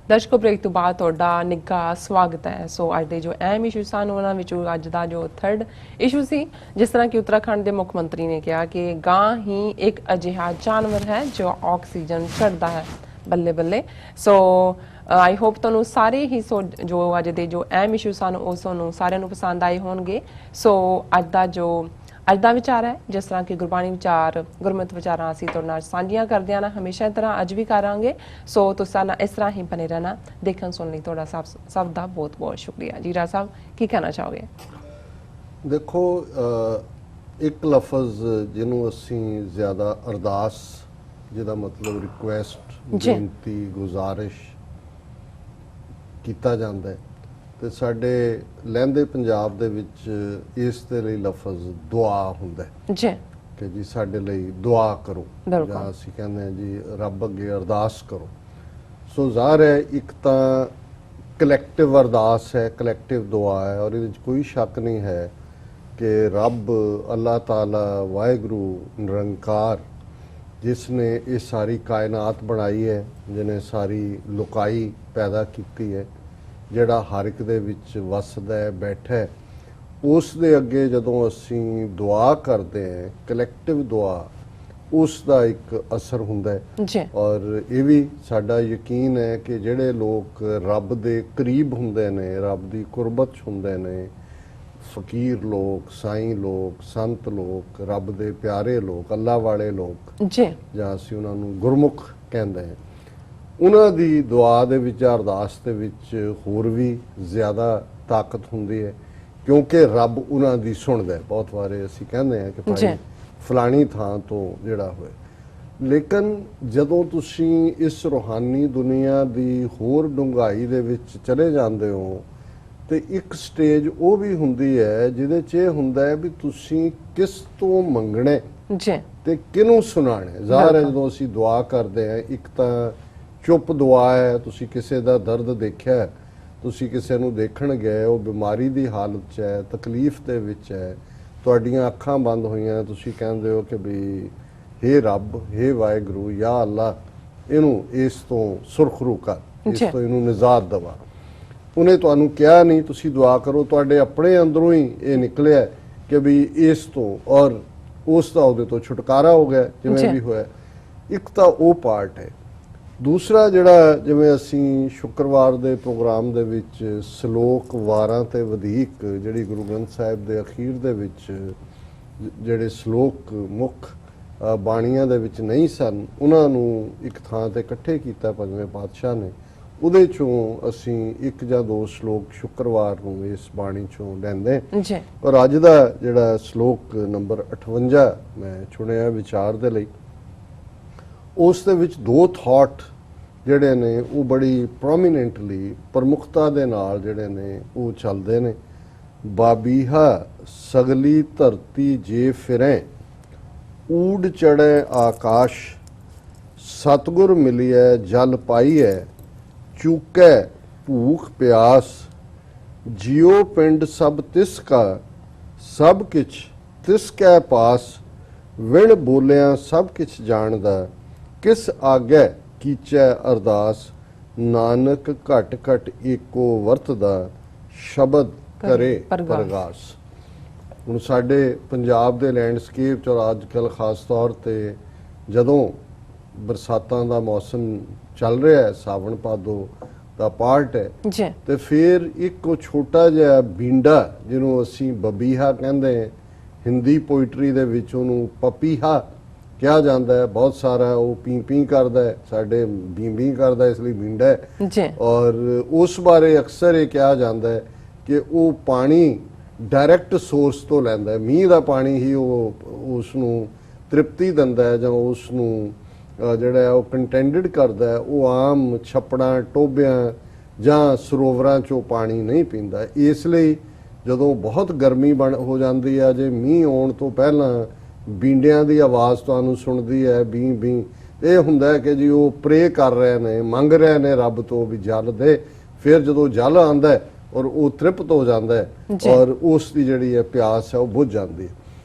ਦਰਸ਼ਕੋ break ਤੋਂ ਬਾਅਦ ਤੁਹਾਡਾ ਨਿੱਘਾ ਸਵਾਗਤ ਹੈ। ਸੋ ਅੱਜ ਦੇ ਜੋ ਅਹਿਮ ਇਸ਼ੂ ਸਨ ਉਹਨਾਂ ਵਿੱਚੋਂ ਅੱਜ ਦਾ ਜੋ ਥਰਡ ਇਸ਼ੂ ਸੀ, ਜਿਸ ਤਰ੍ਹਾਂ ਕਿ ਉੱਤਰਾਖੰਡ ਦੇ ਮੁੱਖ ਮੰਤਰੀ ਨੇ ਕਿਹਾ ਕਿ ਗਾਂ ਹੀ ਇੱਕ ਅਜਿਹਾ ਜਾਨਵਰ ਹੈ ਜੋ ਆਕਸੀਜਨ ਛੱਡਦਾ ਹੈ। ਬੱਲੇ ਬੱਲੇ। ਸੋ ਆਈ ਹੋਪ ਤੁਹਾਨੂੰ ਸਾਰੇ ਹੀ ਜੋ ਅੱਜ ਦੇ ਜੋ ਅਹਿਮ ਇਸ਼ੂ ਸਨ ਉਹ ਤੁਹਾਨੂੰ ਸਾਰਿਆਂ ਨੂੰ ਪਸੰਦ ਆਏ ਹੋਣਗੇ। ਸੋ ਅੱਜ ਦਾ ਵਿਚਾਰ ਹੈ, ਜਿਸ ਤਰ੍ਹਾਂ ਕਿ ਗੁਰਬਾਣੀ ਵਿਚਾਰ ਗੁਰਮਤਿ ਵਿਚਾਰਾਂ ਅਸੀਂ ਤੁਹਾਡੇ ਨਾਲ ਸਾਂਝੀਆਂ ਕਰਦੇ ਹਾਂ ਨਾ, ਹਮੇਸ਼ਾ ਤਰ੍ਹਾਂ ਅੱਜ ਵੀ ਕਰਾਂਗੇ। ਸੋ ਤੁਸੀਂ ਇਸ ਤਰ੍ਹਾਂ ਹੀ ਬਣੇ ਰਹਿਣਾ। ਦੇਖਣ ਸੁਣਨ ਲਈ ਤੁਹਾਡਾ ਸਭ ਦਾ ਬਹੁਤ ਬਹੁਤ ਸ਼ੁਕਰੀਆ। ਜੀਰਾ ਸਾਹਿਬ ਕੀ ਕਹਿਣਾ ਚਾਹੋਗੇ? ਦੇਖੋ, ਇੱਕ ਲਫ਼ਜ਼ ਜਿਹਨੂੰ ਅਸੀਂ ਜ਼ਿਆਦਾ ਅਰਦਾਸ, ਜਿਹਦਾ ਮਤਲਬ ਰਿਕੁਐਸਟ, ਬੇਨਤੀ, ਗੁਜ਼ਾਰਿਸ਼ ਕੀਤਾ ਜਾਂਦਾ ਹੈ, ਤੇ ਸਾਡੇ ਲਹਿੰਦੇ ਪੰਜਾਬ ਦੇ ਵਿੱਚ ਇਸ ਦੇ ਲਈ ਲਫ਼ਜ਼ ਦੁਆ ਹੁੰਦਾ ਹੈ ਜੀ, ਕਿ ਜੀ ਸਾਡੇ ਲਈ ਦੁਆ ਕਰੋ, ਜਾਂ ਅਸੀਂ ਕਹਿੰਦੇ ਹਾਂ ਜੀ ਰੱਬ ਅੱਗੇ ਅਰਦਾਸ ਕਰੋ। ਸੋ ਜ਼ਾਹਰ ਹੈ ਇੱਕ ਤਾਂ ਕਲੈਕਟਿਵ ਅਰਦਾਸ ਹੈ, ਕਲੈਕਟਿਵ ਦੁਆ ਹੈ, ਔਰ ਇਹਦੇ ਵਿੱਚ ਕੋਈ ਸ਼ੱਕ ਨਹੀਂ ਹੈ ਕਿ ਰੱਬ ਅੱਲਾਹ ਤਾਲਾ ਵਾਹਿਗੁਰੂ ਨਿਰੰਕਾਰ, ਜਿਸ ਨੇ ਇਹ ਸਾਰੀ ਕਾਇਨਾਤ ਬਣਾਈ ਹੈ, ਜਿਹਨੇ ਸਾਰੀ ਲੁਕਾਈ ਪੈਦਾ ਕੀਤੀ ਹੈ, ਜਿਹੜਾ ਹਰ ਇੱਕ ਦੇ ਵਿੱਚ ਵਸਦਾ ਹੈ, ਬੈਠਾ ਹੈ, ਉਸ ਦੇ ਅੱਗੇ ਜਦੋਂ ਅਸੀਂ ਦੁਆ ਕਰਦੇ ਹਾਂ, ਕਲੈਕਟਿਵ ਦੁਆ, ਉਸ ਦਾ ਇੱਕ ਅਸਰ ਹੁੰਦਾ ਹੈ। ਔਰ ਇਹ ਵੀ ਸਾਡਾ ਯਕੀਨ ਹੈ ਕਿ ਜਿਹੜੇ ਲੋਕ ਰੱਬ ਦੇ ਕਰੀਬ ਹੁੰਦੇ ਨੇ, ਰੱਬ ਦੀ ਕੁਰਬਤ 'ਚ ਹੁੰਦੇ ਨੇ, ਫਕੀਰ ਲੋਕ, ਸਾਈਂ ਲੋਕ, ਸੰਤ ਲੋਕ, ਰੱਬ ਦੇ ਪਿਆਰੇ ਲੋਕ, ਅੱਲਾ ਵਾਲੇ ਲੋਕ, ਜਾਂ ਅਸੀਂ ਉਹਨਾਂ ਨੂੰ ਗੁਰਮੁਖ ਕਹਿੰਦੇ ਹਾਂ, ਉਹਨਾਂ ਦੀ ਦੁਆ ਦੇ ਵਿੱਚ, ਅਰਦਾਸ ਦੇ ਵਿੱਚ ਹੋਰ ਵੀ ਜ਼ਿਆਦਾ ਤਾਕਤ ਹੁੰਦੀ ਹੈ, ਕਿਉਂਕਿ ਰੱਬ ਉਹਨਾਂ ਦੀ ਸੁਣਦਾ ਹੈ। ਬਹੁਤ ਵਾਰੇ ਅਸੀਂ ਕਹਿੰਦੇ ਹਾਂ ਕਿ ਭਾਈ ਫਲਾਣੀ ਥਾਂ ਤੋਂ ਜਿਹੜਾ ਹੋਏ, ਲੇਕਿਨ ਜਦੋਂ ਤੁਸੀਂ ਇਸ ਰੂਹਾਨੀ ਦੁਨੀਆ ਦੀ ਹੋਰ ਡੂੰਘਾਈ ਦੇ ਵਿੱਚ ਚਲੇ ਜਾਂਦੇ ਹੋ, ਤੇ ਇੱਕ ਸਟੇਜ ਉਹ ਵੀ ਹੁੰਦੀ ਹੈ ਜਿਹਦੇ 'ਚ ਇਹ ਹੁੰਦਾ ਹੈ ਵੀ ਤੁਸੀਂ ਕਿਸ ਤੋਂ ਮੰਗਣੇ ਤੇ ਕਿਹਨੂੰ ਸੁਣਾਣੇ। ਜ਼ਾਹਰ ਹੈ ਜਦੋਂ ਅਸੀਂ ਦੁਆ ਕਰਦੇ ਹਾਂ, ਇੱਕ ਤਾਂ ਚੁੱਪ ਦੁਆ ਹੈ, ਤੁਸੀਂ ਕਿਸੇ ਦਾ ਦਰਦ ਦੇਖਿਆ, ਤੁਸੀਂ ਕਿਸੇ ਨੂੰ ਦੇਖਣ ਗਏ, ਉਹ ਬਿਮਾਰੀ ਦੀ ਹਾਲਤ 'ਚ ਹੈ, ਤਕਲੀਫ ਦੇ ਵਿੱਚ ਹੈ, ਤੁਹਾਡੀਆਂ ਅੱਖਾਂ ਬੰਦ ਹੋਈਆਂ, ਤੁਸੀਂ ਕਹਿੰਦੇ ਹੋ ਕਿ ਵੀ ਹੇ ਰੱਬ, ਹੇ ਵਾਹਿਗੁਰੂ, ਯਾ ਅੱਲਾ, ਇਹਨੂੰ ਇਸ ਤੋਂ ਸੁਰਖਰੂ ਕਰ, ਇਸ ਤੋਂ ਇਹਨੂੰ ਨਿਜਾਤ ਦਵਾ। ਉਹਨੇ ਤੁਹਾਨੂੰ ਕਿਹਾ ਨਹੀਂ, ਤੁਸੀਂ ਦੁਆ ਕਰੋ, ਤੁਹਾਡੇ ਆਪਣੇ ਅੰਦਰੋਂ ਹੀ ਇਹ ਨਿਕਲਿਆ ਕਿ ਵੀ ਇਸ ਤੋਂ, ਔਰ ਉਸ ਦਾ ਉਹਦੇ ਤੋਂ ਛੁਟਕਾਰਾ ਹੋ ਗਿਆ, ਜਿਵੇਂ ਵੀ ਹੋਇਆ। ਇੱਕ ਤਾਂ ਉਹ ਪਾਰਟ ਹੈ। ਦੂਸਰਾ ਜਿਹੜਾ, ਜਿਵੇਂ ਅਸੀਂ ਸ਼ੁੱਕਰਵਾਰ ਦੇ ਪ੍ਰੋਗਰਾਮ ਦੇ ਵਿੱਚ ਸਲੋਕ ਵਾਰਾਂ ਤੇ ਵਧੇਕ, ਜਿਹੜੀ ਗੁਰੂ ਗ੍ਰੰਥ ਸਾਹਿਬ ਦੇ ਅਖੀਰ ਦੇ ਵਿੱਚ ਜਿਹੜੇ ਸਲੋਕ ਮੁੱਖ ਬਾਣੀਆਂ ਦੇ ਵਿੱਚ ਨਹੀਂ ਸਨ, ਉਹਨਾਂ ਨੂੰ ਇੱਕ ਥਾਂ ਤੇ ਇਕੱਠੇ ਕੀਤਾ ਪੰਜਵੇਂ ਪਾਤਸ਼ਾਹ ਨੇ। ਉਹਦੇ ਚੋਂ ਅਸੀਂ ਇੱਕ ਜਾਂ ਦੋ ਸਲੋਕ ਸ਼ੁੱਕਰਵਾਰ ਨੂੰ ਇਸ ਬਾਣੀ ਚੋਂ ਲੈਂਦੇ। ਪਰ ਅੱਜ ਦਾ ਜਿਹੜਾ ਸਲੋਕ ਨੰਬਰ 58 ਮੈਂ ਚੁਣਿਆ ਵਿਚਾਰ ਦੇ ਲਈ, ਉਸ ਦੇ ਵਿੱਚ ਦੋ ਥਾਟ ਜਿਹੜੇ ਨੇ ਉਹ ਬੜੀ ਪ੍ਰੋਮੀਨੈਂਟਲੀ, ਪ੍ਰਮੁਖਤਾ ਦੇ ਨਾਲ ਜਿਹੜੇ ਨੇ ਉਹ ਚੱਲਦੇ ਨੇ। ਬਾਬੀਹਾ ਸਗਲੀ ਧਰਤੀ ਜੇ ਫਿਰੈ, ਊਡ ਚੜ੍ਹੈ ਆਕਾਸ਼, ਸਤਿਗੁਰ ਮਿਲਿਐ ਜਲ ਪਾਈਐ, ਚੂਕੈ ਭੂਖ ਪਿਆਸ, ਜਿਉ ਪਿੰਡ ਸਭ ਤਿਸ ਕਾ, ਸਭ ਕਿਛ ਤਿਸ ਕੈ ਪਾਸ, ਵਿਣ ਬੋਲਿਆ ਸਭ ਕਿਛ ਜਾਣਦਾ, ਕਿਸ ਆਗੈ ਕੀਚੈ ਅਰਦਾਸ, ਨਾਨਕ ਘਟ ਘਟ ਏਕੋ ਵਰਤਦਾ, ਸ਼ਬਦ ਕਰੇ ਪ੍ਰਗਾਸ। ਹੁਣ ਸਾਡੇ ਪੰਜਾਬ ਦੇ ਲੈਂਡਸਕੇਪ 'ਚ ਅੱਜ ਕੱਲ੍ਹ ਖਾਸ ਤੌਰ 'ਤੇ ਜਦੋਂ ਬਰਸਾਤਾਂ ਦਾ ਮੌਸਮ ਚੱਲ ਰਿਹਾ ਹੈ, ਸਾਵਣ ਭਾਦੋ ਦਾ ਪਾਰਟ ਹੈ, ਤੇ ਫਿਰ ਇੱਕ ਛੋਟਾ ਜਿਹਾ ਬੀਂਡਾ, ਜਿਹਨੂੰ ਅਸੀਂ ਬਬੀਹਾ ਕਹਿੰਦੇ, ਹਿੰਦੀ ਪੋਇਟਰੀ ਦੇ ਵਿੱਚ ਉਹਨੂੰ ਪਪੀਹਾ ਕਿਹਾ ਜਾਂਦਾ ਹੈ। ਬਹੁਤ ਸਾਰਾ ਉਹ ਪੀ ਪੀ ਕਰਦਾ ਹੈ, ਸਾਡੇ ਬੀ ਕਰਦਾ, ਇਸ ਲਈ ਬੀਂਡਾ ਹੈ। ਔਰ ਉਸ ਬਾਰੇ ਅਕਸਰ ਇਹ ਕਿਹਾ ਜਾਂਦਾ ਹੈ ਕਿ ਉਹ ਪਾਣੀ ਡਾਇਰੈਕਟ ਸੋਰਸ ਤੋਂ ਲੈਂਦਾ ਹੈ, ਮੀਂਹ ਦਾ ਪਾਣੀ ਹੀ ਉਹ ਉਸ ਨੂੰ ਤ੍ਰਿਪਤੀ ਦਿੰਦਾ ਹੈ, ਜਾਂ ਉਸ ਨੂੰ ਜਿਹੜਾ ਉਹ ਕੰਟੈਂਡਡ ਕਰਦਾ ਹੈ। ਉਹ ਆਮ ਛੱਪੜਾਂ, ਟੋਬਿਆਂ ਜਾਂ ਸਰੋਵਰਾਂ 'ਚੋਂ ਪਾਣੀ ਨਹੀਂ ਪੀਂਦਾ। ਇਸ ਲਈ ਜਦੋਂ ਬਹੁਤ ਗਰਮੀ ਹੋ ਜਾਂਦੀ ਹੈ, ਜੇ ਮੀਂਹ ਆਉਣ ਤੋਂ ਪਹਿਲਾਂ ਬੀਂਡਿਆਂ ਦੀ ਆਵਾਜ਼ ਤੁਹਾਨੂੰ ਸੁਣਦੀ ਹੈ, ਬੀ ਬੀ, ਇਹ ਹੁੰਦਾ ਹੈ ਕਿ ਜੀ ਉਹ ਪ੍ਰੇ ਕਰ ਰਹੇ ਨੇ, ਮੰਗ ਰਹੇ ਨੇ ਰੱਬ ਤੋਂ ਵੀ ਜਲ ਦੇ। ਫਿਰ ਜਦੋਂ ਜਲ ਆਉਂਦਾ ਹੈ ਔਰ ਉਹ ਤ੍ਰਿਪਤ ਹੋ ਜਾਂਦਾ ਹੈ, ਔਰ ਉਸ ਦੀ ਜਿਹੜੀ ਹੈ ਪਿਆਸ ਹੈ ਉਹ ਬੁੱਝ ਜਾਂਦੀ ਹੈ।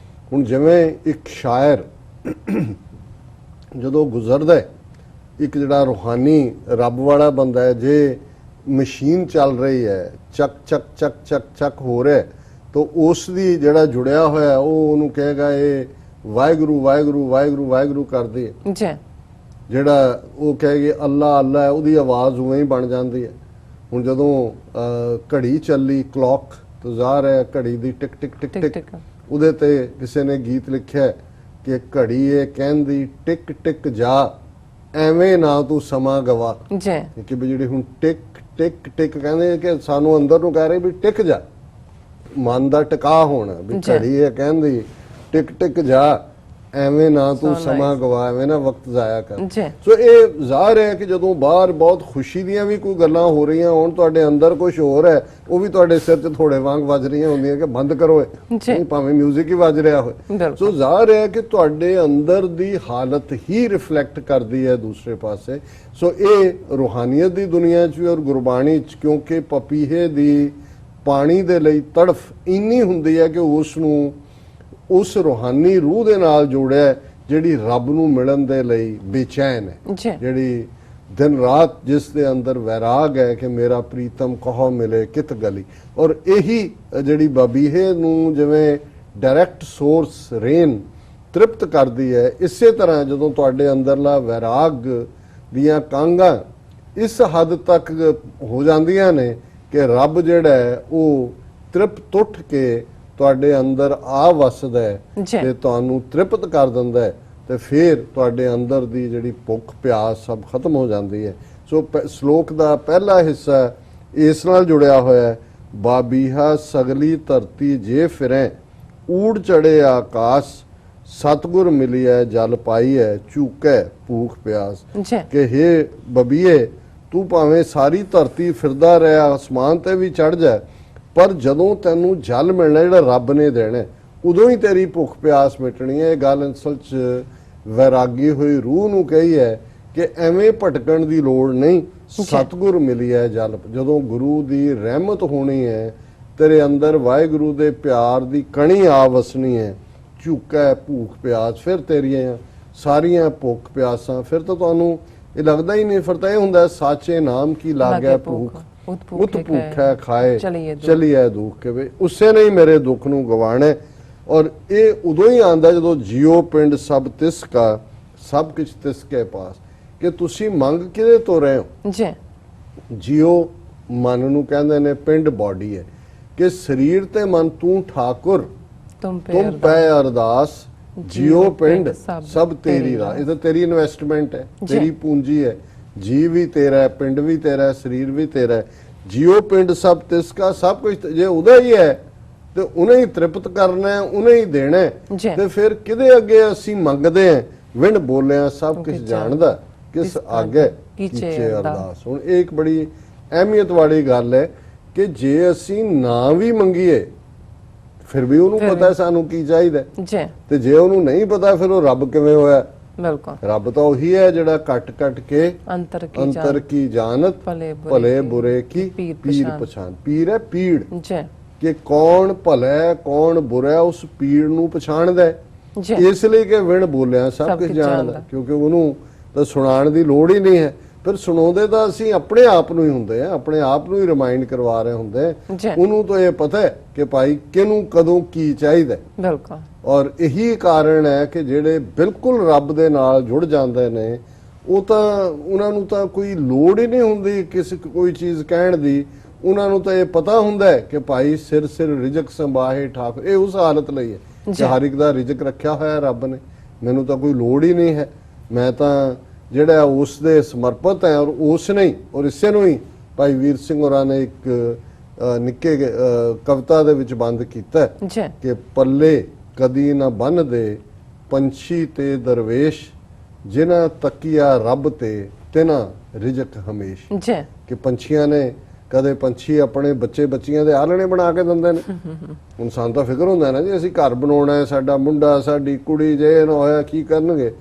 ਹੁਣ ਜਿਵੇਂ ਇੱਕ ਸ਼ਾਇਰ ਜਦੋਂ ਗੁਜ਼ਰਦਾ ਹੈ ਇੱਕ ਜਿਹੜਾ ਰੂਹਾਨੀ ਰੱਬ ਵਾਲਾ ਬੰਦਾ ਹੈ, ਜੇ ਮਸ਼ੀਨ ਚੱਲ ਰਹੀ ਹੈ, ਚੱਕ ਚੱਕ ਚੱਕ ਚੱਕ ਚੱਕ ਹੋ ਰਿਹਾ, ਤਾਂ ਉਸ ਦੀ ਜਿਹੜਾ ਜੁੜਿਆ ਹੋਇਆ ਉਹ ਉਹਨੂੰ ਕਹੇਗਾ ਇਹ ਵਾਹਿਗੁਰੂ ਵਾਹਿਗੁਰੂ ਵਾਹਿਗੁਰੂ ਵਾਹਿਗੁਰੂ ਕਰਦੇ ਜੀ। ਜਿਹੜਾ ਉਹ ਕਹੇਗੇ ਅੱਲਾ ਅੱਲਾ ਹੈ, ਉਹਦੀ ਆਵਾਜ਼ ਉਵੇਂ ਹੀ ਬਣ ਜਾਂਦੀ ਹੈ। ਹੁਣ ਜਦੋਂ ਘੜੀ ਚੱਲੀ, ਕਲੌਕ ਤੋਂ ਜ਼ਾਹਰ ਹੈ ਘੜੀ ਦੀ ਟਿਕ ਟਿਕ ਟਿਕ ਟਿਕ, ਉਹਦੇ ਤੇ ਕਿਸੇ ਨੇ ਗੀਤ ਲਿਖਿਆ ਕਿ ਘੜੀ ਇਹ ਕਹਿੰਦੀ ਟਿਕ ਟਿਕ ਜਾ, ਐਵੇਂ ਨਾ ਤੂੰ ਸਮਾਂ ਗਵਾ ਜੀ। ਕਿ ਵੀ ਜਿਹੜੀ ਹੁਣ ਟਿਕ ਟਿਕ ਟਿਕ ਕਹਿੰਦੇ ਕਿ ਸਾਨੂੰ ਅੰਦਰ ਨੂੰ ਕਹਿ ਰਹੇ ਵੀ ਟਿਕ ਜਾ, ਮਨ ਦਾ ਟਿਕਾ ਹੋਣਾ ਵੀ ਘੜੀ ਇਹ ਕਹਿੰਦੀ ਟਿਕ ਟਿਕ ਜਾ, ਐਵੇਂ ਨਾ ਤੂੰ ਸਮਾਂ ਗਵਾ, ਐਵੇਂ ਨਾ ਵਕਤ ਜ਼ਾਇਆ ਕਰ। ਸੋ ਇਹ ਜ਼ਾਹਰ ਹੈ ਕਿ ਜਦੋਂ ਬਾਹਰ ਬਹੁਤ ਖੁਸ਼ੀ ਦੀਆਂ ਵੀ ਕੋਈ ਗੱਲਾਂ ਹੋ ਰਹੀਆਂ ਹੋਣ, ਤੁਹਾਡੇ ਅੰਦਰ ਕੁਝ ਹੋਰ ਹੈ, ਉਹ ਵੀ ਤੁਹਾਡੇ ਸਿਰ 'ਚ ਥੋੜੇ ਵਾਂਗ ਵੱਜ ਰਹੀਆਂ ਹੁੰਦੀਆਂ ਕਿ ਬੰਦ ਕਰੋ ਇਹ, ਭਾਵੇਂ ਮਿਊਜ਼ਿਕ ਹੀ ਵੱਜ ਰਿਹਾ ਹੋਵੇ। ਸੋ ਜ਼ਾਹਰ ਹੈ ਕਿ ਤੁਹਾਡੇ ਅੰਦਰ ਦੀ ਹਾਲਤ ਹੀ ਰਿਫਲੈਕਟ ਕਰਦੀ ਹੈ ਦੂਸਰੇ ਪਾਸੇ। ਸੋ ਇਹ ਰੂਹਾਨੀਅਤ ਦੀ ਦੁਨੀਆ 'ਚ ਵੀ ਔਰ ਗੁਰਬਾਣੀ 'ਚ, ਕਿਉਂਕਿ ਪਪੀਹੇ ਦੀ ਪਾਣੀ ਦੇ ਲਈ ਤੜਫ ਇੰਨੀ ਹੁੰਦੀ ਹੈ ਕਿ ਉਸ ਨੂੰ ਉਸ ਰੂਹਾਨੀ ਰੂਹ ਦੇ ਨਾਲ ਜੋੜਿਆ ਜਿਹੜੀ ਰੱਬ ਨੂੰ ਮਿਲਣ ਦੇ ਲਈ ਬੇਚੈਨ ਹੈ, ਜਿਹੜੀ ਦਿਨ ਰਾਤ ਜਿਸ ਦੇ ਅੰਦਰ ਵੈਰਾਗ ਹੈ ਕਿ ਮੇਰਾ ਪ੍ਰੀਤਮ ਕਹੋ ਮਿਲੇ ਕਿਤ ਗਲੀ। ਔਰ ਇਹੀ ਜਿਹੜੀ ਬਬੀਹੇ ਨੂੰ ਜਿਵੇਂ ਡਾਇਰੈਕਟ ਸੋਰਸ ਰੇਨ ਤ੍ਰਿਪਤ ਕਰਦੀ ਹੈ, ਇਸੇ ਤਰ੍ਹਾਂ ਜਦੋਂ ਤੁਹਾਡੇ ਅੰਦਰਲਾ ਵੈਰਾਗ ਦੀਆਂ ਕਾਂਗਾਂ ਇਸ ਹੱਦ ਤੱਕ ਹੋ ਜਾਂਦੀਆਂ ਨੇ ਕਿ ਰੱਬ ਜਿਹੜਾ ਹੈ ਉਹ ਤ੍ਰਿਪਤ ਉੱਠ ਕੇ ਤੁਹਾਡੇ ਅੰਦਰ ਆ ਵਸਦਾ ਹੈ ਤੇ ਤੁਹਾਨੂੰ ਤ੍ਰਿਪਤ ਕਰ ਦਿੰਦਾ ਹੈ, ਤੇ ਫਿਰ ਤੁਹਾਡੇ ਅੰਦਰ ਦੀ ਜਿਹੜੀ ਭੁੱਖ ਪਿਆਸ ਸਭ ਖਤਮ ਹੋ ਜਾਂਦੀ ਹੈ। ਸੋ ਸ਼ਲੋਕ ਦਾ ਪਹਿਲਾ ਹਿੱਸਾ ਇਸ ਨਾਲ ਜੁੜਿਆ ਹੋਇਆ ਹੈ, ਬਾਬੀਹਾ ਸਗਲੀ ਧਰਤੀ ਜੇ ਫਿਰੈ, ਊੜ ਚੜੇ ਆਕਾਸ਼, ਸਤਗੁਰ ਮਿਲਿਆ ਜਲ ਪਾਈਐ, ਚੂਕੈ ਭੂਖ ਪਿਆਸ। ਕਿ ਹੇ ਬਬੀਏ, ਤੂੰ ਭਾਵੇਂ ਸਾਰੀ ਧਰਤੀ ਫਿਰਦਾ ਰਿਹਾ, ਅਸਮਾਨ ਤੇ ਵੀ ਚੜ ਜਾ, ਪਰ ਜਦੋਂ ਤੈਨੂੰ ਜਲ ਮਿਲਣਾ ਜਿਹੜਾ ਰੱਬ ਨੇ ਦੇਣਾ, ਉਦੋਂ ਹੀ ਤੇਰੀ ਭੁੱਖ ਪਿਆਸ ਮਿਟਣੀ ਹੈ। ਇਹ ਗੱਲ ਅਸਲ 'ਚ ਵੈਰਾਗੀ ਹੋਈ ਰੂਹ ਨੂੰ ਕਹੀ ਹੈ ਕਿ ਐਵੇਂ ਭਟਕਣ ਦੀ ਲੋੜ ਨਹੀਂ, ਸਤਿਗੁਰ ਮਿਲੀ ਹੈ ਜਲ। ਜਦੋਂ ਗੁਰੂ ਦੀ ਰਹਿਮਤ ਹੋਣੀ ਹੈ, ਤੇਰੇ ਅੰਦਰ ਵਾਹਿਗੁਰੂ ਦੇ ਪਿਆਰ ਦੀ ਕਣੀ ਆ ਵਸਣੀ ਹੈ, ਝੁਕਾ ਭੂਖ ਪਿਆਸ, ਫਿਰ ਤੇਰੀਆਂ ਸਾਰੀਆਂ ਭੁੱਖ ਪਿਆਸਾਂ, ਫਿਰ ਤਾਂ ਤੁਹਾਨੂੰ ਇਹ ਲੱਗਦਾ ਹੀ ਨਹੀਂ, ਫਿਰ ਤਾਂ ਇਹ ਹੁੰਦਾ ਸਾਚੇ ਨਾਮ ਕੀ ਲਾਗੈ ਭੂਖ, ਉਤ ਭੂਖੈ ਖਾਏ ਚਲੀਏ ਦੁੱਖ ਕੇ ਵੇ, ਉਸੇ ਨੇ ਹੀ ਮੇਰੇ ਦੁੱਖ ਨੂੰ ਗਵਾਣਾ। ਔਰ ਇਹ ਉਦੋਂ ਹੀ ਆਂਦਾ ਜਦੋਂ ਜਿਉ ਪਿੰਡ ਸਭ ਤਿਸ ਕਾ, ਸਭ ਕੁਝ ਤਿਸ ਕੇ ਪਾਸ। ਕਿ ਤੁਸੀਂ ਮੰਗ ਕਿਹਦੇ ਤੋਂ ਰਹੇ ਹੋ ਜੀ? ਜਿਉ ਮਨ ਨੂੰ ਕਹਿੰਦੇ ਨੇ, ਪਿੰਡ ਬਾਡੀ ਹੈ, ਕਿ ਸਰੀਰ ਤੇ ਮਨ ਤੂੰ ਠਾਕੁਰ, ਤੁਮ ਪੈ ਅਰਦਾਸ, ਜਿਉ ਪਿੰਡ ਸਭ ਤੇਰੀ ਰਾਹ। ਇਹ ਤਾਂ ਤੇਰੀ ਇਨਵੈਸਟਮੈਂਟ ਹੈ, ਤੇਰੀ ਪੂੰਜੀ ਹੈ, ਜੀ ਵੀ ਤੇਰਾ ਹੈ, ਪਿੰਡ ਵੀ ਤੇਰਾ ਹੈ, ਸਰੀਰ ਵੀ ਤੇਰਾ ਹੈ। ਜਿਉ ਪਿੰਡ ਸਭ ਤਿਸ ਕਾ, ਸਭ ਕੁਝ ਜੇ ਉਹਦਾ ਹੀ ਹੈ ਤੇ ਉਹਨੇ ਹੀ ਤ੍ਰਿਪਤ ਕਰਨਾ ਹੈ, ਉਹਨੇ ਹੀ ਦੇਣਾ ਹੈ, ਤੇ ਫਿਰ ਕਿਹਦੇ ਅੱਗੇ ਅਸੀਂ ਮੰਗਦੇ ਹਾਂ? ਵਿਣ ਬੋਲਿਆ ਸਭ ਕੁਝ ਜਾਣਦਾ, ਕਿਸ ਆਗੇ ਕੀਚੇ ਅਰਦਾਸ। ਹੁਣ ਇਹ ਇੱਕ ਬੜੀ ਅਹਿਮੀਅਤ ਵਾਲੀ ਗੱਲ ਹੈ ਕਿ ਜੇ ਅਸੀਂ ਨਾ ਵੀ ਮੰਗੀਏ ਫਿਰ ਵੀ ਉਹਨੂੰ ਪਤਾ ਹੈ ਸਾਨੂੰ ਕੀ ਚਾਹੀਦਾ, ਤੇ ਜੇ ਉਹਨੂੰ ਨਹੀਂ ਪਤਾ ਫਿਰ ਉਹ ਰੱਬ ਕਿਵੇਂ ਹੋਇਆ? ਬਿਲਕੁਲ, ਰੱਬ ਤਾਂ ਉਹੀ ਹੈ ਜਿਹੜਾ ਕੱਟ ਕੱਟ ਕੇ ਅੰਤਰ ਕੀ ਜਾਣਤ, ਭਲੇ ਬੁਰੇ ਕੀ ਪੀਰ ਪਛਾਣ। ਪੀਰ ਹੈ ਪੀੜ, ਕਿ ਕੌਣ ਭਲਾ ਕੌਣ ਬੁਰਾ, ਉਸ ਪੀੜ ਨੂੰ ਪਛਾਣਦਾ ਹੈ। ਇਸ ਲਈ ਕਿ ਵਿਣ ਬੋਲਿਆ ਸਭ ਕੁਝ ਜਾਣਦਾ, ਕਿਉਂਕਿ ਉਹਨੂੰ ਤਾਂ ਸੁਣਾਉਣ ਦੀ ਲੋੜ ਹੀ ਨਹੀਂ ਹੈ। ਫਿਰ ਸੁਣਾਉਂਦੇ ਤਾਂ ਅਸੀਂ ਆਪਣੇ ਆਪ ਨੂੰ ਹੀ ਹੁੰਦੇ ਆ, ਆਪਣੇ ਆਪ ਨੂੰ ਹੀ ਰਿਮਾਈਂਡ ਕਰਵਾ ਰਹੇ ਹੁੰਦੇ। ਉਹਨੂੰ ਤਾਂ ਇਹ ਪਤਾ ਹੈ ਕਿ ਭਾਈ ਕਿਹਨੂੰ ਕਦੋਂ ਕੀ ਚਾਹੀਦਾ। ਬਿਲਕੁਲ, ਔਰ ਇਹੀ ਕਾਰਨ ਹੈ ਕਿ ਜਿਹੜੇ ਬਿਲਕੁਲ ਰੱਬ ਦੇ ਨਾਲ ਜੁੜ ਜਾਂਦੇ ਨੇ, ਉਹ ਤਾਂ ਉਹਨਾਂ ਨੂੰ ਤਾਂ ਕੋਈ ਲੋੜ ਹੀ ਨਹੀਂ ਹੁੰਦੀ ਕਿਸੇ ਕੋਈ ਚੀਜ਼ ਕਹਿਣ ਦੀ। ਉਹਨਾਂ ਨੂੰ ਤਾਂ ਇਹ ਪਤਾ ਹੁੰਦਾ ਹੈ ਕਿ ਭਾਈ ਸਿਰ ਸਿਰ ਰਿਜਕ ਸੰਭਾਹੇ ਠਾਕੁਰ। ਇਹ ਉਸ ਹਾਲਤ ਲਈ ਹੈ ਕਿ ਹਰ ਇੱਕ ਦਾ ਰਿਜਕ ਰੱਖਿਆ ਹੋਇਆ ਰੱਬ ਨੇ, ਮੈਨੂੰ ਤਾਂ ਕੋਈ ਲੋੜ ਹੀ ਨਹੀਂ ਹੈ, ਮੈਂ ਤਾਂ ਜਿਹੜਾ ਉਸ ਦੇ ਸਮਰਪਿਤ ਹੈ। ਔਰ ਉਸ ਨੇ ਔਰ ਇਸੇ ਨੂੰ ਹੀ ਭਾਈ ਵੀਰ ਸਿੰਘ ਹੋਰਾਂ ਨੇ ਇੱਕ ਨਿੱਕੇ ਕਵਿਤਾ ਦੇ ਵਿੱਚ ਬੰਦ ਕੀਤਾ ਕਿ ਪੱਲੇ ਕਦੀ ਨਾ ਬੰਨ੍ਹਦੇ ਪੰਛੀ ਤੇ ਦਰਵੇਸ਼, ਜਿਨ੍ਹਾਂ ਤੱਕਿਆ ਰੱਬ ਤੇ ਤਿਨਾ ਰਿਜਕ ਹਮੇਸ਼। ਕਿ ਪੰਛੀਆਂ ਨੇ ਕਦੇ ਪੰਛੀ ਆਪਣੇ ਬੱਚੇ ਬੱਚੀਆਂ ਦੇ ਆਲਣੇ ਬਣਾ ਕੇ ਦਿੰਦੇ ਨੇ। ਹੁਣ ਸਾਨੂੰ ਤਾਂ ਫਿਕਰ ਹੁੰਦਾ ਨਾ ਜੀ ਅਸੀਂ ਘਰ ਬਣਾਉਣਾ ਹੈ, ਸਾਡਾ ਮੁੰਡਾ ਸਾਡੀ ਕੁੜੀ ਜੇ ਨਾ ਹੋਇਆ ਕੀ ਕਰਨਗੇ।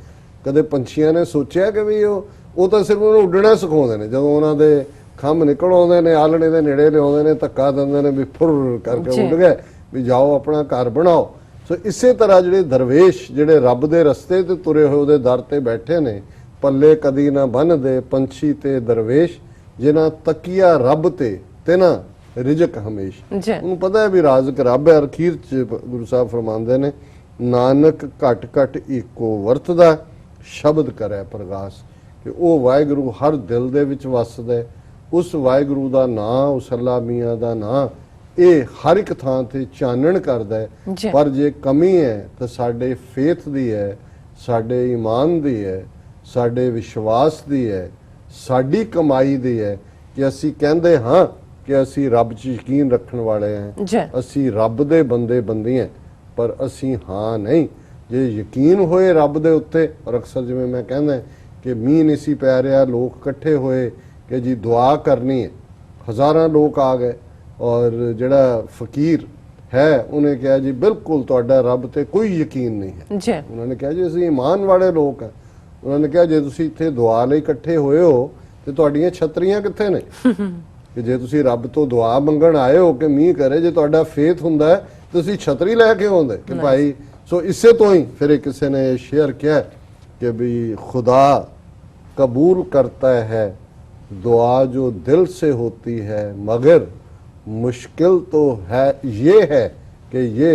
ਕਦੇ ਪੰਛੀਆਂ ਨੇ ਸੋਚਿਆ ਕਿ ਵੀ ਉਹ ਤਾਂ ਸਿਰਫ ਉਹਨੂੰ ਉੱਡਣਾ ਸਿਖਾਉਂਦੇ ਨੇ। ਜਦੋਂ ਉਹਨਾਂ ਦੇ ਖੰਭ ਨਿਕਲ ਆਉਂਦੇ ਨੇ, ਆਲਣੇ ਦੇ ਨੇੜੇ ਲਿਆਉਂਦੇ ਨੇ, ਧੱਕਾ ਦਿੰਦੇ ਨੇ ਵੀ ਫੁਰ ਕਰਕੇ ਉੱਡ ਗਏ, ਵੀ ਜਾਓ ਆਪਣਾ ਘਰ ਬਣਾਓ। ਸੋ ਇਸੇ ਤਰ੍ਹਾਂ ਜਿਹੜੇ ਦਰਵੇਸ਼ ਜਿਹੜੇ ਰੱਬ ਦੇ ਰਸਤੇ ਤੇ ਤੁਰੇ ਹੋਏ ਉਹਦੇ ਦਰ ਤੇ ਬੈਠੇ ਨੇ, ਪੱਲੇ ਕਦੀ ਨਾ ਬੰਨ੍ਹਦੇ ਪੰਛੀ ਤੇ ਦਰਵੇਸ਼, ਜਿਨ੍ਹਾਂ ਤਕੀਆ ਰੱਬ ਤੇ ਨਾ ਰਿਜਕ ਹਮੇਸ਼। ਜੀ ਉਹਨੂੰ ਪਤਾ ਹੈ ਵੀ ਰਾਜ਼ਕ ਰੱਬ ਹੈ। ਅਖੀਰ ਚ ਗੁਰੂ ਸਾਹਿਬ ਫਰਮਾਉਂਦੇ ਨੇ, ਨਾਨਕ ਘਟ ਘਟ ਏਕੋ ਵਰਤਦਾ, ਸ਼ਬਦ ਕਰੇ ਪ੍ਰਗਾਸ। ਕਿ ਉਹ ਵਾਹਿਗੁਰੂ ਹਰ ਦਿਲ ਦੇ ਵਿੱਚ ਵਸਦਾ ਹੈ। ਉਸ ਵਾਹਿਗੁਰੂ ਦਾ ਨਾਂ, ਉਸ ਅੱਲਾ ਮੀਆਂ ਦਾ ਨਾਂ, ਇਹ ਹਰ ਇੱਕ ਥਾਂ ਤੇ ਚਾਨਣ ਕਰਦਾ ਹੈ। ਜੀ ਪਰ ਜੇ ਕਮੀ ਹੈ ਤਾਂ ਸਾਡੇ ਫੇਥ ਦੀ ਹੈ, ਸਾਡੇ ਈਮਾਨ ਦੀ ਹੈ, ਸਾਡੇ ਵਿਸ਼ਵਾਸ ਦੀ ਹੈ, ਸਾਡੀ ਕਮਾਈ ਦੀ ਹੈ ਕਿ ਅਸੀਂ ਕਹਿੰਦੇ ਹਾਂ ਕਿ ਅਸੀਂ ਰੱਬ 'ਚ ਯਕੀਨ ਰੱਖਣ ਵਾਲੇ ਹਾਂ, ਜੀ ਅਸੀਂ ਰੱਬ ਦੇ ਬੰਦੇ ਬੰਦੀਆਂ, ਪਰ ਅਸੀਂ ਹਾਂ ਨਹੀਂ। ਜੇ ਯਕੀਨ ਹੋਏ ਰੱਬ ਦੇ ਉੱਤੇ, ਔਰ ਅਕਸਰ ਜਿਵੇਂ ਮੈਂ ਕਹਿੰਦਾ ਕਿ ਮੀਂਹ ਨਹੀਂ ਸੀ ਪੈ ਰਿਹਾ, ਲੋਕ ਇਕੱਠੇ ਹੋਏ ਕਿ ਜੀ ਦੁਆ ਕਰਨੀ ਹੈ, ਹਜ਼ਾਰਾਂ ਲੋਕ ਆ ਗਏ, ਔਰ ਜਿਹੜਾ ਫਕੀਰ ਹੈ ਉਹਨੇ ਕਿਹਾ ਜੀ ਬਿਲਕੁਲ ਤੁਹਾਡਾ ਰੱਬ ਤੇ ਕੋਈ ਯਕੀਨ ਨਹੀਂ ਹੈ। ਜੀ ਉਹਨਾਂ ਨੇ ਕਿਹਾ ਜੀ ਅਸੀਂ ਈਮਾਨ ਵਾਲੇ ਲੋਕ ਹਾਂ। ਉਹਨਾਂ ਨੇ ਕਿਹਾ ਜੇ ਤੁਸੀਂ ਇੱਥੇ ਦੁਆ ਲਈ ਇਕੱਠੇ ਹੋਏ ਹੋ ਤੇ ਤੁਹਾਡੀਆਂ ਛਤਰੀਆਂ ਕਿੱਥੇ ਨੇ? ਕਿ ਜੇ ਤੁਸੀਂ ਰੱਬ ਤੋਂ ਦੁਆ ਮੰਗਣ ਆਏ ਹੋ ਕਿ ਮੀਂਹ ਕਰੇ, ਜੇ ਤੁਹਾਡਾ ਫੇਥ ਹੁੰਦਾ ਹੈ ਤੁਸੀਂ ਛਤਰੀ ਲੈ ਕੇ ਆਉਂਦੇ ਕਿ ਭਾਈ। ਸੋ ਇਸੇ ਤੋਂ ਹੀ ਫਿਰ ਕਿਸੇ ਨੇ ਸ਼ੇਅਰ ਕਿਹਾ ਕਿ ਵੀ ਖੁਦਾ कबूल करता है दुआ जो दिल से होती है, मगर मुश्किल तो है ये है कि ये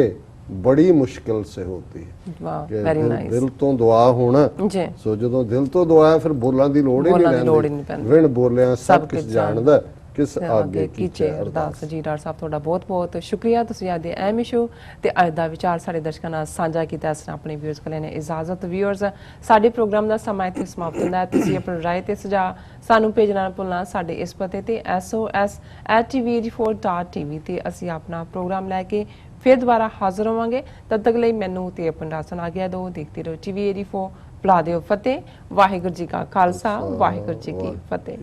बड़ी मुश्किल से होती है। ਵਾਹ कि ਵੈਰੀ दिल, ਨਾਈਸ। दिल तो दुआ होना। ਜੀ ਸੋ ਜਦੋਂ ਦਿਲ ਤੋਂ ਦੁਆ ਹੈ ਫਿਰ ਬੋਲਾਂ ਦੀ ਲੋੜ ਹੀ ਬੋਲਾਂ ਦੀ ਲੋੜ ਹੀ ਨਹੀਂ ਨਹੀਂ ਪੈਂਦੀ। ਵਿਣ ਬੋਲਿਆ ਸਭ ਸਭ ਕਿਸ ਕੁਛ ਜਾਣਦਾ, ਕਿਸ ਅੱਗੇ ਆਗੇ ਕੀਚੇ ਅਰਦਾਸ। ਜੀ ਡਾਕਟਰ ਸਾਹਿਬ ਤੁਹਾਡਾ ਬਹੁਤ ਬਹੁਤ ਸ਼ੁਕਰੀਆ, ਤੁਸੀਂ ਅੱਜ ਦੇ ਅਹਿਮ ਇਸ਼ੂ ਤੇ ਅੱਜ ਦਾ ਵਿਚਾਰ ਸਾਡੇ ਦਰਸ਼ਕਾਂ ਨਾਲ ਸਾਂਝਾ ਕੀਤਾ। ਇਸ ਤਰ੍ਹਾਂ ਆਪਣੇ ਵਿਊਅਰਸ ਕੋਲ ਨੇ ਇਜਾਜ਼ਤ। ਵਿਊਅਰਸ, ਸਾਡੇ ਪ੍ਰੋਗਰਾਮ ਦਾ ਸਮਾਂ ਇੱਥੇ ਸਮਾਪਤ ਹੁੰਦਾ ਹੈ। ਤੁਸੀਂ ਆਪਣੀ ਰਾਏ ਤੇ ਸੁਝਾਅ ਸਾਨੂੰ ਭੇਜਣਾ ਨਾ ਭੁੱਲਣਾ। ਸਾਡੇ ਇਸ ਪਤੇ ਤੇ sos@tv84.tv ਤੇ ਅਸੀਂ ਆਪਣਾ ਪ੍ਰੋਗਰਾਮ ਲੈ ਕੇ ਫਿਰ ਦੁਬਾਰਾ ਹਾਜ਼ਰ ਹੋਵਾਂਗੇ। ਤਦ ਤੱਕ ਲਈ ਮੈਨੂੰ ਤੇ ਆਪਣਾ ਰਾਸਨ ਆ ਗਿਆ ਦੋ। ਦੇਖਦੇ ਰਹੋ TV84। ਬੁਲਾ ਦਿਓ ਫਤਿਹ। ਵਾਹਿਗੁਰੂ ਜੀ ਕਾ ਖਾਲਸਾ, ਵਾਹਿਗੁਰੂ ਜੀ ਕੀ ਫਤਿਹ।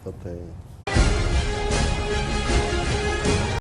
ਫਤਿਹ।